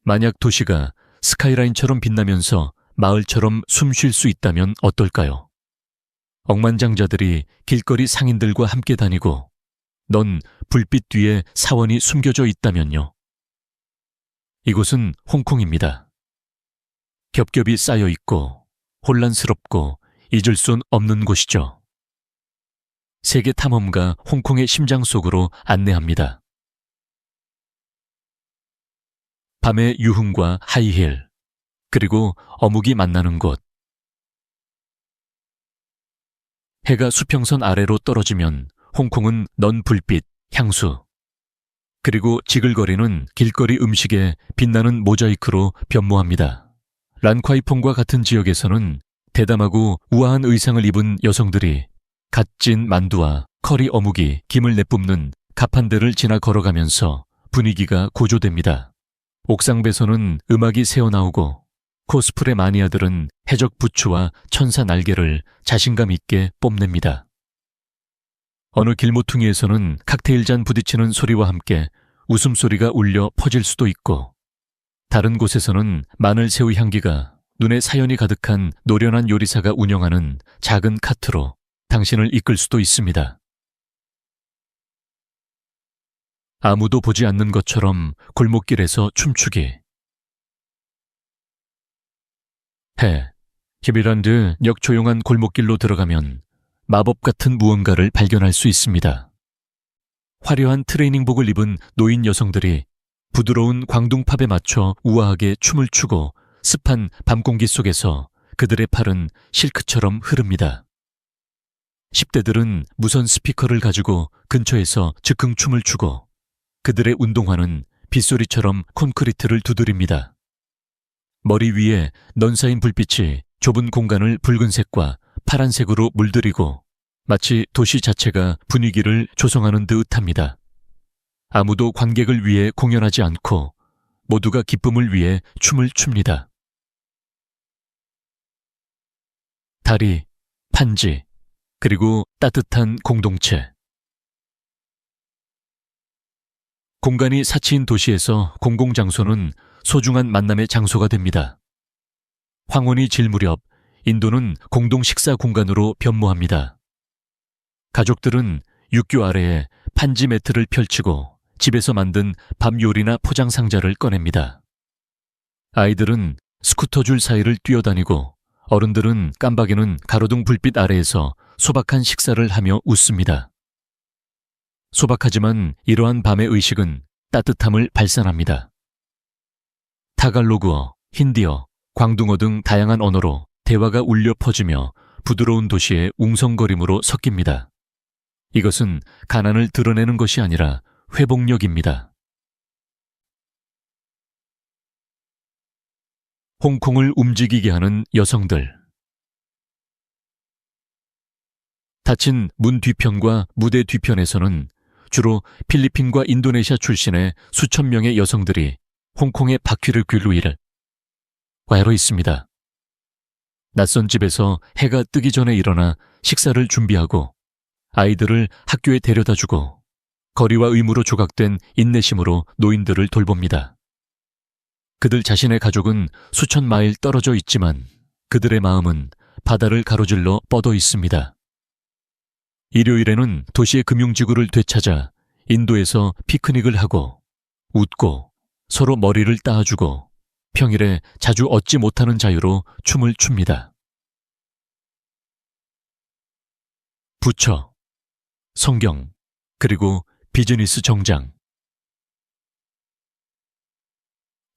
만약 도시가 스카이라인처럼 빛나면서 마을처럼 숨 쉴 수 있다면 어떨까요? 억만장자들이 길거리 상인들과 함께 다니고 넌 불빛 뒤에 사원이 숨겨져 있다면요. 이곳은 홍콩입니다. 겹겹이 쌓여 있고 혼란스럽고 잊을 순 없는 곳이죠. 세계 탐험가 홍콩의 심장 속으로 안내합니다. 밤의 유흥과 하이힐, 그리고 어묵이 만나는 곳. 해가 수평선 아래로 떨어지면 홍콩은 넌 불빛, 향수, 그리고 지글거리는 길거리 음식에 빛나는 모자이크로 변모합니다. 란콰이퐁과 같은 지역에서는 대담하고 우아한 의상을 입은 여성들이 갓 찐 만두와 커리 어묵이 김을 내뿜는 가판대를 지나 걸어가면서 분위기가 고조됩니다. 옥상배서는 음악이 새어나오고 코스프레 마니아들은 해적 부츠와 천사 날개를 자신감 있게 뽐냅니다. 어느 길모퉁이에서는 칵테일 잔 부딪히는 소리와 함께 웃음소리가 울려 퍼질 수도 있고, 다른 곳에서는 마늘새우 향기가 눈에 사연이 가득한 노련한 요리사가 운영하는 작은 카트로 당신을 이끌 수도 있습니다. 아무도 보지 않는 것처럼 골목길에서 춤추기. 히밀란드 역 조용한 골목길로 들어가면 마법 같은 무언가를 발견할 수 있습니다. 화려한 트레이닝복을 입은 노인 여성들이 부드러운 광둥팝에 맞춰 우아하게 춤을 추고 습한 밤 공기 속에서 그들의 팔은 실크처럼 흐릅니다. 10대들은 무선 스피커를 가지고 근처에서 즉흥 춤을 추고 그들의 운동화는 빗소리처럼 콘크리트를 두드립니다. 머리 위에 넌 쌓인 불빛이 좁은 공간을 붉은색과 파란색으로 물들이고 마치 도시 자체가 분위기를 조성하는 듯합니다. 아무도 관객을 위해 공연하지 않고 모두가 기쁨을 위해 춤을 춥니다. 다리, 판지, 그리고 따뜻한 공동체. 공간이 사치인 도시에서 공공장소는 소중한 만남의 장소가 됩니다. 황혼이 질 무렵 인도는 공동 식사 공간으로 변모합니다. 가족들은 육교 아래에 판지 매트를 펼치고 집에서 만든 밥 요리나 포장 상자를 꺼냅니다. 아이들은 스쿠터 줄 사이를 뛰어다니고 어른들은 깜박이는 가로등 불빛 아래에서 소박한 식사를 하며 웃습니다. 소박하지만 이러한 밤의 의식은 따뜻함을 발산합니다. 타갈로그어, 힌디어, 광둥어 등 다양한 언어로 대화가 울려 퍼지며 부드러운 도시의 웅성거림으로 섞입니다. 이것은 가난을 드러내는 것이 아니라 회복력입니다. 홍콩을 움직이게 하는 여성들. 닫힌 문 뒤편과 무대 뒤편에서는 주로 필리핀과 인도네시아 출신의 수천 명의 여성들이 홍콩의 바퀴를 굴 위를 와 있습니다. 낯선 집에서 해가 뜨기 전에 일어나 식사를 준비하고 아이들을 학교에 데려다주고 거리와 의무로 조각된 인내심으로 노인들을 돌봅니다. 그들 자신의 가족은 수천 마일 떨어져 있지만 그들의 마음은 바다를 가로질러 뻗어 있습니다. 일요일에는 도시의 금융지구를 되찾아 인도에서 피크닉을 하고 웃고 서로 머리를 따주고 평일에 자주 얻지 못하는 자유로 춤을 춥니다. 부처, 성경, 그리고 비즈니스 정장.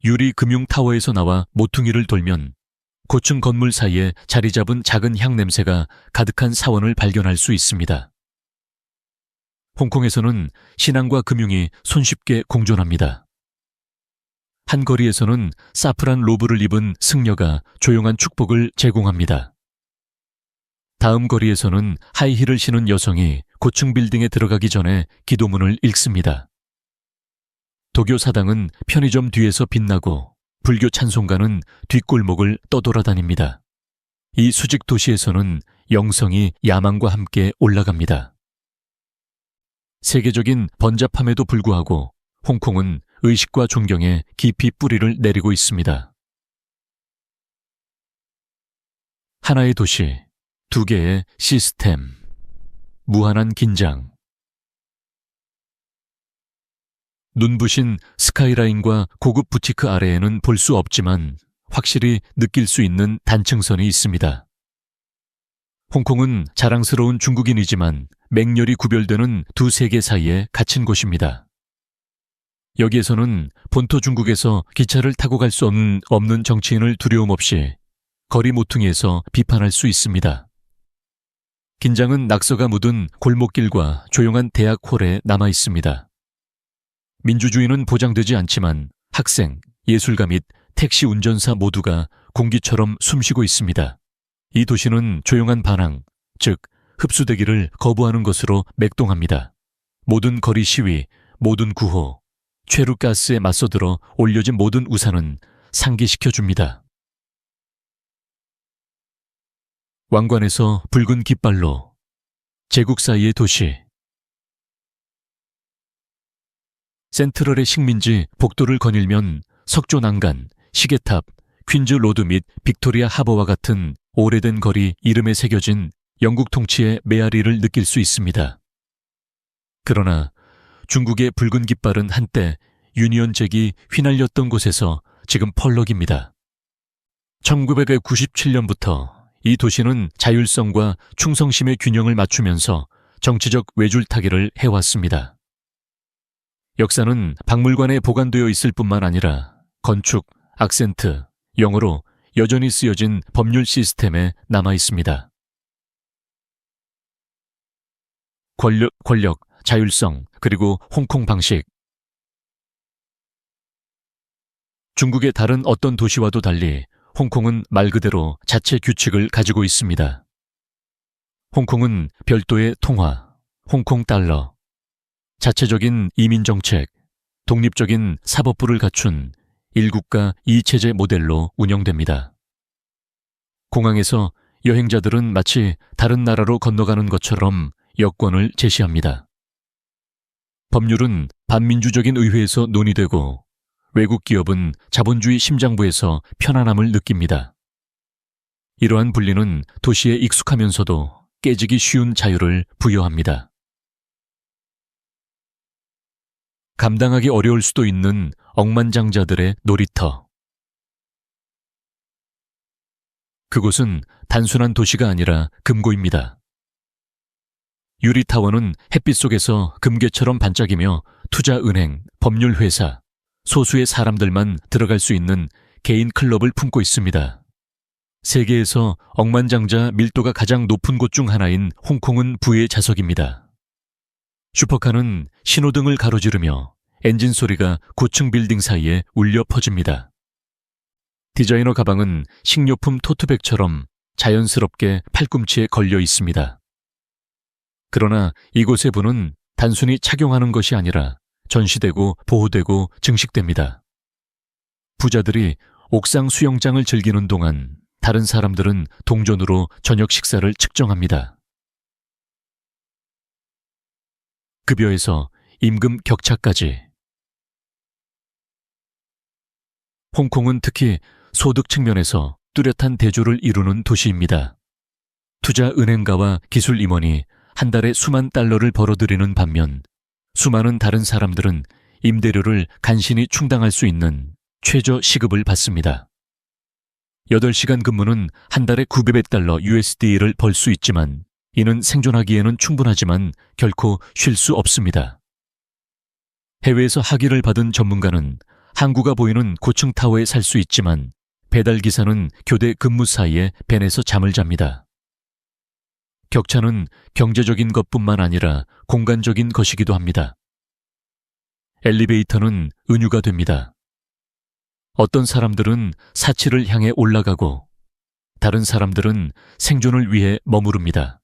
유리 금융타워에서 나와 모퉁이를 돌면 고층 건물 사이에 자리 잡은 작은 향 냄새가 가득한 사원을 발견할 수 있습니다. 홍콩에서는 신앙과 금융이 손쉽게 공존합니다. 한 거리에서는 사프란 로브를 입은 승려가 조용한 축복을 제공합니다. 다음 거리에서는 하이힐을 신은 여성이 고층 빌딩에 들어가기 전에 기도문을 읽습니다. 도교 사당은 편의점 뒤에서 빛나고 불교 찬송가는 뒷골목을 떠돌아다닙니다. 이 수직 도시에서는 영성이 야망과 함께 올라갑니다. 세계적인 번잡함에도 불구하고 홍콩은 의식과 존경에 깊이 뿌리를 내리고 있습니다. 하나의 도시, 두 개의 시스템, 무한한 긴장. 눈부신 스카이라인과 고급 부티크 아래에는 볼 수 없지만 확실히 느낄 수 있는 단층선이 있습니다. 홍콩은 자랑스러운 중국인이지만 맹렬히 구별되는 두 세계 사이에 갇힌 곳입니다. 여기에서는 본토 중국에서 기차를 타고 갈 수 없는 정치인을 두려움 없이 거리 모퉁이에서 비판할 수 있습니다. 긴장은 낙서가 묻은 골목길과 조용한 대학 홀에 남아 있습니다. 민주주의는 보장되지 않지만 학생, 예술가 및 택시 운전사 모두가 공기처럼 숨쉬고 있습니다. 이 도시는 조용한 반항, 즉 흡수되기를 거부하는 것으로 맥동합니다. 모든 거리 시위, 모든 구호, 최루가스에 맞서들어 올려진 모든 우산은 상기시켜줍니다. 왕관에서 붉은 깃발로 제국 사이의 도시. 센트럴의 식민지 복도를 거닐면 석조 난간, 시계탑, 퀸즈 로드 및 빅토리아 하버와 같은 오래된 거리 이름에 새겨진 영국 통치의 메아리를 느낄 수 있습니다. 그러나 중국의 붉은 깃발은 한때 유니언 잭이 휘날렸던 곳에서 지금 펄럭입니다. 1997년부터 이 도시는 자율성과 충성심의 균형을 맞추면서 정치적 외줄타기를 해왔습니다. 역사는 박물관에 보관되어 있을 뿐만 아니라 건축, 악센트, 영어로 여전히 쓰여진 법률 시스템에 남아 있습니다. 권력, 자율성, 그리고 홍콩 방식. 중국의 다른 어떤 도시와도 달리 홍콩은 말 그대로 자체 규칙을 가지고 있습니다. 홍콩은 별도의 통화, 홍콩 달러, 자체적인 이민정책, 독립적인 사법부를 갖춘 1국가 2체제 모델로 운영됩니다. 공항에서 여행자들은 마치 다른 나라로 건너가는 것처럼 여권을 제시합니다. 법률은 반민주적인 의회에서 논의되고 외국 기업은 자본주의 심장부에서 편안함을 느낍니다. 이러한 분리는 도시에 익숙하면서도 깨지기 쉬운 자유를 부여합니다. 감당하기 어려울 수도 있는 억만장자들의 놀이터. 그곳은 단순한 도시가 아니라 금고입니다. 유리타워는 햇빛 속에서 금괴처럼 반짝이며 투자은행, 법률회사, 소수의 사람들만 들어갈 수 있는 개인 클럽을 품고 있습니다. 세계에서 억만장자 밀도가 가장 높은 곳 중 하나인 홍콩은 부의 자석입니다. 슈퍼카는 신호등을 가로지르며 엔진 소리가 고층 빌딩 사이에 울려 퍼집니다. 디자이너 가방은 식료품 토트백처럼 자연스럽게 팔꿈치에 걸려 있습니다. 그러나 이곳의 부는 단순히 착용하는 것이 아니라 전시되고 보호되고 증식됩니다. 부자들이 옥상 수영장을 즐기는 동안 다른 사람들은 동전으로 저녁 식사를 측정합니다. 급여에서 임금 격차까지. 홍콩은 특히 소득 측면에서 뚜렷한 대조를 이루는 도시입니다. 투자은행가와 기술 임원이 한 달에 수만 달러를 벌어들이는 반면 수많은 다른 사람들은 임대료를 간신히 충당할 수 있는 최저 시급을 받습니다. 8시간 근무는 한 달에 900달러 USD를 벌 수 있지만 이는 생존하기에는 충분하지만 결코 쉴 수 없습니다. 해외에서 학위를 받은 전문가는 항구가 보이는 고층 타워에 살 수 있지만 배달기사는 교대 근무 사이에 벤에서 잠을 잡니다. 격차는 경제적인 것뿐만 아니라 공간적인 것이기도 합니다. 엘리베이터는 은유가 됩니다. 어떤 사람들은 사치를 향해 올라가고 다른 사람들은 생존을 위해 머무릅니다.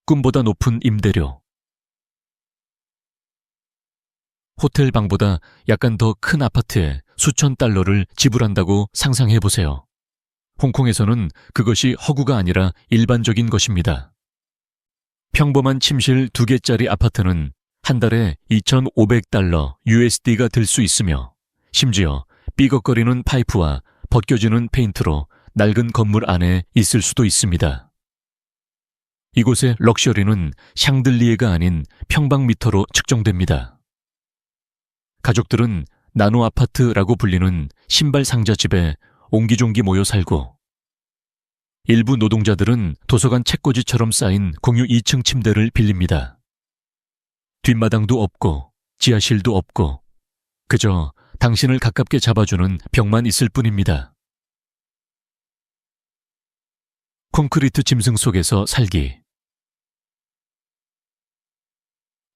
꿈보다 높은 임대료. 호텔 방보다 약간 더 큰 아파트에 수천 달러를 지불한다고 상상해보세요. 홍콩에서는 그것이 허구가 아니라 일반적인 것입니다. 평범한 침실 2개짜리 아파트는 한 달에 2,500달러 USD가 들 수 있으며 심지어 삐걱거리는 파이프와 벗겨지는 페인트로 낡은 건물 안에 있을 수도 있습니다. 이곳의 럭셔리는 샹들리에가 아닌 평방미터로 측정됩니다. 가족들은 나노 아파트라고 불리는 신발 상자집에 옹기종기 모여 살고 일부 노동자들은 도서관 책꽂이처럼 쌓인 공유 2층 침대를 빌립니다. 뒷마당도 없고 지하실도 없고 그저 당신을 가깝게 잡아주는 벽만 있을 뿐입니다. 콘크리트 짐승 속에서 살기.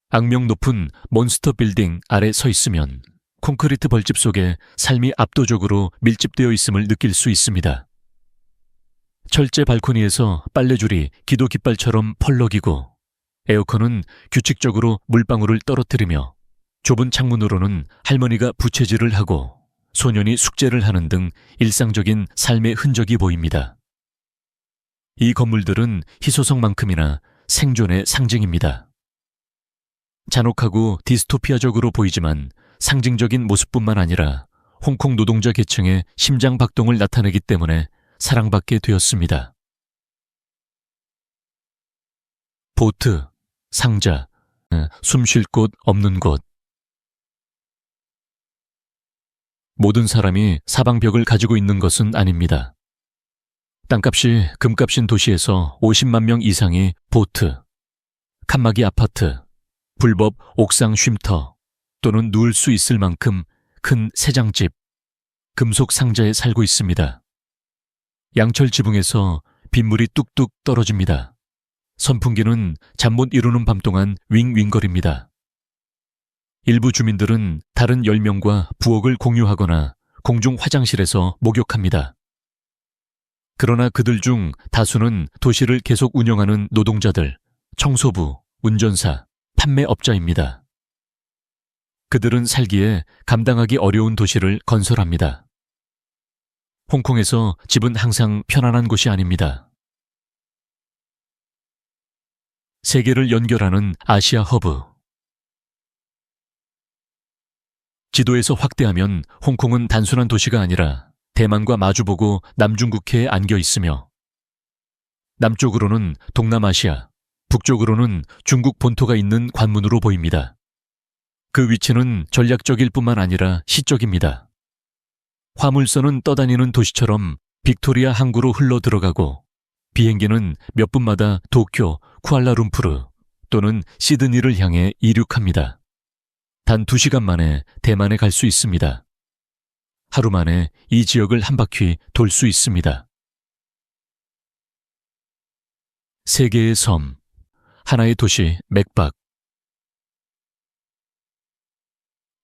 악명 높은 몬스터 빌딩 아래 서 있으면 콘크리트 벌집 속에 삶이 압도적으로 밀집되어 있음을 느낄 수 있습니다. 철제 발코니에서 빨래줄이 기도 깃발처럼 펄럭이고 에어컨은 규칙적으로 물방울을 떨어뜨리며 좁은 창문으로는 할머니가 부채질을 하고 소년이 숙제를 하는 등 일상적인 삶의 흔적이 보입니다. 이 건물들은 희소성만큼이나 생존의 상징입니다. 잔혹하고 디스토피아적으로 보이지만 상징적인 모습뿐만 아니라 홍콩 노동자 계층의 심장 박동을 나타내기 때문에 사랑받게 되었습니다. 보트, 상자, 숨 쉴 곳 없는 곳. 모든 사람이 사방벽을 가지고 있는 것은 아닙니다. 땅값이 금값인 도시에서 50만 명 이상이 보트, 칸막이 아파트, 불법 옥상 쉼터 또는 누울 수 있을 만큼 큰 새장집, 금속 상자에 살고 있습니다. 양철 지붕에서 빗물이 뚝뚝 떨어집니다. 선풍기는 잠 못 이루는 밤 동안 윙윙거립니다. 일부 주민들은 다른 10명과 부엌을 공유하거나 공중 화장실에서 목욕합니다. 그러나 그들 중 다수는 도시를 계속 운영하는 노동자들, 청소부, 운전사, 판매업자입니다. 그들은 살기에 감당하기 어려운 도시를 건설합니다. 홍콩에서 집은 항상 편안한 곳이 아닙니다. 세계를 연결하는 아시아 허브. 지도에서 확대하면 홍콩은 단순한 도시가 아니라 대만과 마주보고 남중국해에 안겨 있으며 남쪽으로는 동남아시아, 북쪽으로는 중국 본토가 있는 관문으로 보입니다. 그 위치는 전략적일 뿐만 아니라 시적입니다. 화물선은 떠다니는 도시처럼 빅토리아 항구로 흘러 들어가고 비행기는 몇 분마다 도쿄, 쿠알라룸푸르 또는 시드니를 향해 이륙합니다. 단 2시간 만에 대만에 갈 수 있습니다. 하루 만에 이 지역을 한 바퀴 돌 수 있습니다. 세계의 섬, 하나의 도시 맥박.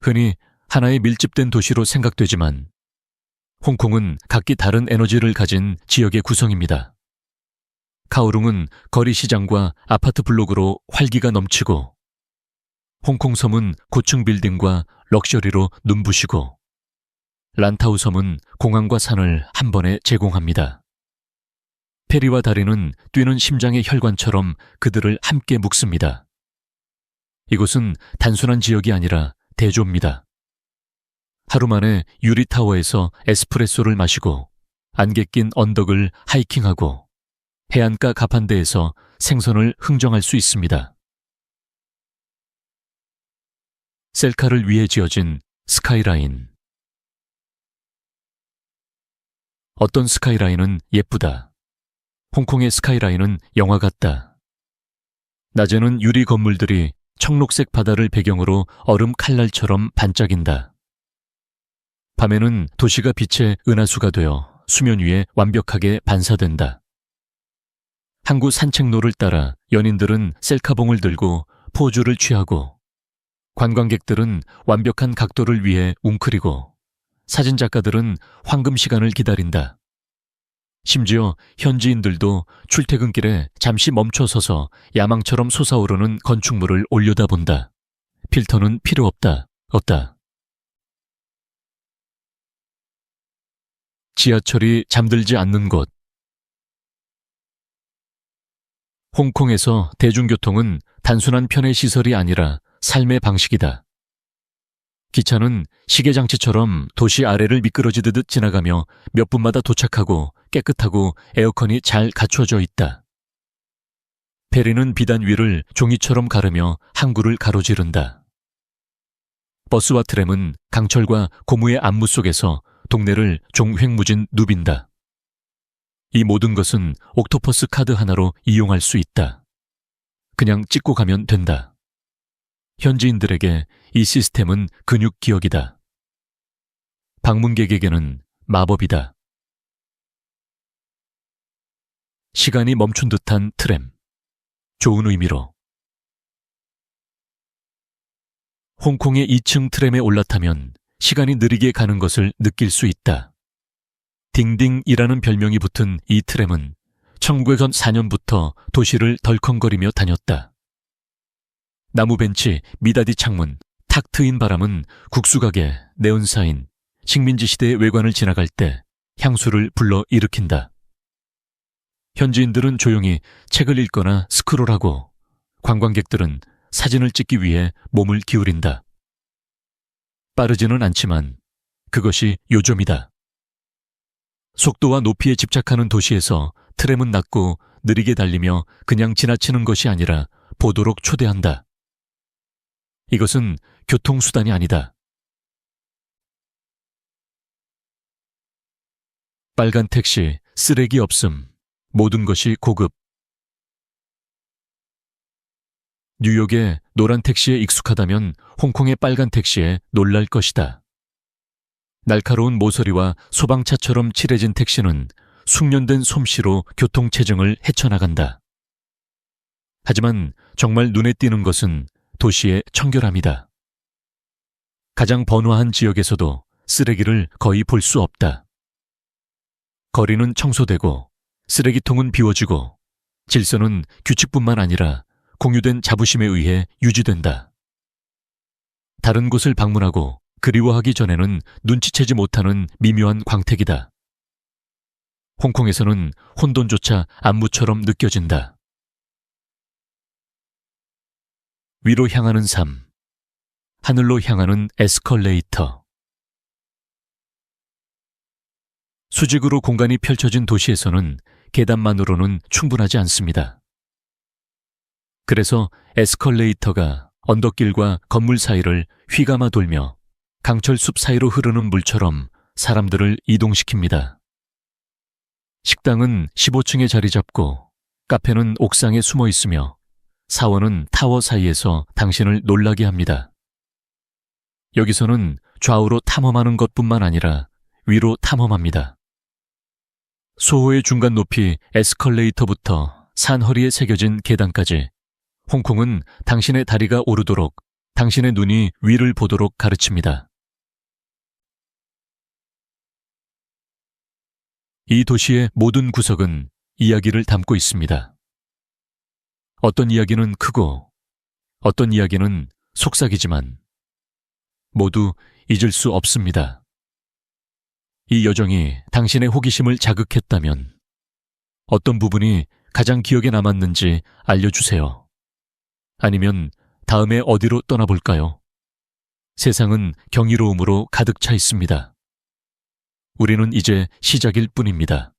흔히 하나의 밀집된 도시로 생각되지만 홍콩은 각기 다른 에너지를 가진 지역의 구성입니다. 카오룽은 거리 시장과 아파트 블록으로 활기가 넘치고 홍콩 섬은 고층 빌딩과 럭셔리로 눈부시고 란타우 섬은 공항과 산을 한 번에 제공합니다. 페리와 다리는 뛰는 심장의 혈관처럼 그들을 함께 묶습니다. 이곳은 단순한 지역이 아니라 대조입니다. 하루 만에 유리타워에서 에스프레소를 마시고 안개 낀 언덕을 하이킹하고 해안가 가판대에서 생선을 흥정할 수 있습니다. 셀카를 위해 지어진 스카이라인. 어떤 스카이라인은 예쁘다. 홍콩의 스카이라인은 영화 같다. 낮에는 유리 건물들이 청록색 바다를 배경으로 얼음 칼날처럼 반짝인다. 밤에는 도시가 빛의 은하수가 되어 수면 위에 완벽하게 반사된다. 항구 산책로를 따라 연인들은 셀카봉을 들고 포즈를 취하고 관광객들은 완벽한 각도를 위해 웅크리고 사진작가들은 황금 시간을 기다린다. 심지어 현지인들도 출퇴근길에 잠시 멈춰서서 야망처럼 솟아오르는 건축물을 올려다본다. 필터는 필요 없다. 없다. 지하철이 잠들지 않는 곳. 홍콩에서 대중교통은 단순한 편의시설이 아니라 삶의 방식이다. 기차는 시계장치처럼 도시 아래를 미끄러지듯 지나가며 몇 분마다 도착하고 깨끗하고 에어컨이 잘 갖춰져 있다. 페리는 비단 위를 종이처럼 가르며 항구를 가로지른다. 버스와 트램은 강철과 고무의 안무 속에서 동네를 종횡무진 누빈다. 이 모든 것은 옥토퍼스 카드 하나로 이용할 수 있다. 그냥 찍고 가면 된다. 현지인들에게 이 시스템은 근육 기억이다. 방문객에게는 마법이다. 시간이 멈춘 듯한 트램. 좋은 의미로. 홍콩의 2층 트램에 올라타면 시간이 느리게 가는 것을 느낄 수 있다. 딩딩이라는 별명이 붙은 이 트램은 1904년부터 도시를 덜컹거리며 다녔다. 나무 벤치, 미닫이 창문, 탁 트인 바람은 국수가게, 네온사인, 식민지 시대의 외관을 지나갈 때 향수를 불러 일으킨다. 현지인들은 조용히 책을 읽거나 스크롤하고 관광객들은 사진을 찍기 위해 몸을 기울인다. 빠르지는 않지만 그것이 요점이다. 속도와 높이에 집착하는 도시에서 트램은 낮고 느리게 달리며 그냥 지나치는 것이 아니라 보도록 초대한다. 이것은 교통수단이 아니다. 빨간 택시, 쓰레기 없음, 모든 것이 고급. 뉴욕의 노란 택시에 익숙하다면 홍콩의 빨간 택시에 놀랄 것이다. 날카로운 모서리와 소방차처럼 칠해진 택시는 숙련된 솜씨로 교통체증을 헤쳐나간다. 하지만 정말 눈에 띄는 것은 도시의 청결함이다. 가장 번화한 지역에서도 쓰레기를 거의 볼 수 없다. 거리는 청소되고 쓰레기통은 비워지고 질서는 규칙뿐만 아니라 공유된 자부심에 의해 유지된다. 다른 곳을 방문하고 그리워하기 전에는 눈치채지 못하는 미묘한 광택이다. 홍콩에서는 혼돈조차 안무처럼 느껴진다. 위로 향하는 삶, 하늘로 향하는 에스컬레이터. 수직으로 공간이 펼쳐진 도시에서는 계단만으로는 충분하지 않습니다. 그래서 에스컬레이터가 언덕길과 건물 사이를 휘감아 돌며 강철숲 사이로 흐르는 물처럼 사람들을 이동시킵니다. 식당은 15층에 자리 잡고 카페는 옥상에 숨어 있으며 사원은 타워 사이에서 당신을 놀라게 합니다. 여기서는 좌우로 탐험하는 것뿐만 아니라 위로 탐험합니다. 소호의 중간 높이 에스컬레이터부터 산 허리에 새겨진 계단까지 홍콩은 당신의 다리가 오르도록 당신의 눈이 위를 보도록 가르칩니다. 이 도시의 모든 구석은 이야기를 담고 있습니다. 어떤 이야기는 크고 어떤 이야기는 속삭이지만 모두 잊을 수 없습니다. 이 여정이 당신의 호기심을 자극했다면 어떤 부분이 가장 기억에 남았는지 알려주세요. 아니면 다음에 어디로 떠나볼까요? 세상은 경이로움으로 가득 차 있습니다. 우리는 이제 시작일 뿐입니다.